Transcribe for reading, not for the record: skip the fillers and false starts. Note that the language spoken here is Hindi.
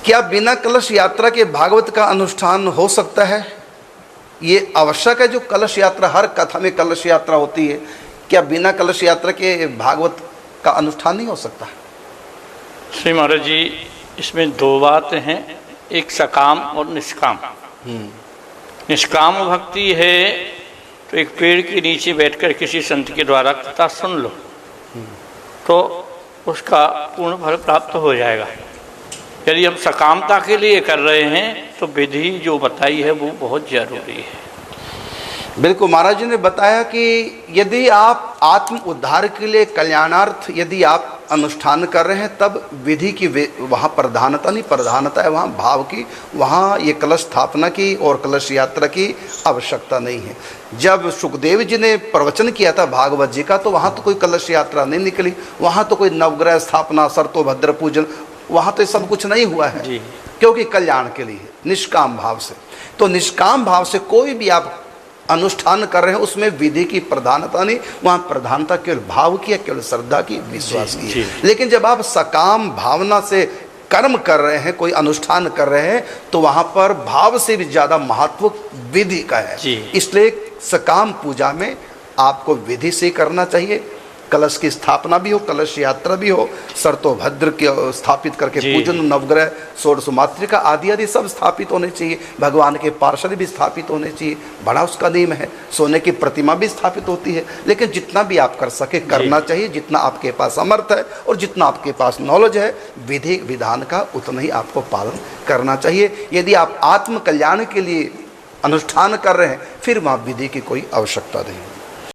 क्या बिना कलश यात्रा के भागवत का अनुष्ठान हो सकता है? ये आवश्यक है जो कलश यात्रा, हर कथा में कलश यात्रा होती है, क्या बिना कलश यात्रा के भागवत का अनुष्ठान नहीं हो सकता? श्री महाराज जी, इसमें दो बातें हैं, एक सकाम और निष्काम। निष्काम भक्ति है तो एक पेड़ के नीचे बैठकर किसी संत के द्वारा कथा सुन लो तो उसका पूर्ण फल प्राप्त हो जाएगा। यदि हम सकामता के लिए कर रहे हैं तो विधि जो बताई है वो बहुत जरूरी है। बिल्कुल, महाराज जी ने बताया कि यदि आप आत्म उद्धार के लिए, कल्याणार्थ यदि आप अनुष्ठान कर रहे हैं, तब विधि की वहाँ प्रधानता नहीं, प्रधानता है वहाँ भाव की, वहाँ ये कलश स्थापना की और कलश यात्रा की आवश्यकता नहीं है। जब सुखदेव जी ने प्रवचन किया था भागवत जी का, तो वहाँ तो कोई कलश यात्रा नहीं निकली, वहाँ तो कोई नवग्रह स्थापना, सर्तोभद्र पूजन, वहाँ तो सब कुछ नहीं हुआ है जी। क्योंकि कल्याण के लिए निष्काम भाव से, तो निष्काम भाव से कोई भी आप अनुष्ठान कर रहे हैं उसमें विधि की प्रधानता नहीं, वहाँ प्रधानता केवल भाव की है, केवल श्रद्धा की, विश्वास की है। लेकिन जब आप सकाम भावना से कर्म कर रहे हैं, कोई अनुष्ठान कर रहे हैं, तो वहाँ पर भाव से भी ज़्यादा महत्व विधि का है। इसलिए सकाम पूजा में आपको विधि से करना चाहिए। कलश की स्थापना भी हो, कलश यात्रा भी हो, सर्तोभद्र के स्थापित करके पूजन, नवग्रह, षोडश मातृका आदि आदि सब स्थापित होने चाहिए। भगवान के पार्षद भी स्थापित होने चाहिए, बड़ा उसका नियम है। सोने की प्रतिमा भी स्थापित होती है। लेकिन जितना भी आप कर सके करना चाहिए, जितना आपके पास समर्थ है और जितना आपके पास नॉलेज है, विधि विधान का उतना ही आपको पालन करना चाहिए। यदि आप आत्म कल्याण के लिए अनुष्ठान कर रहे हैं, फिर वहाँ विधि की कोई आवश्यकता नहीं।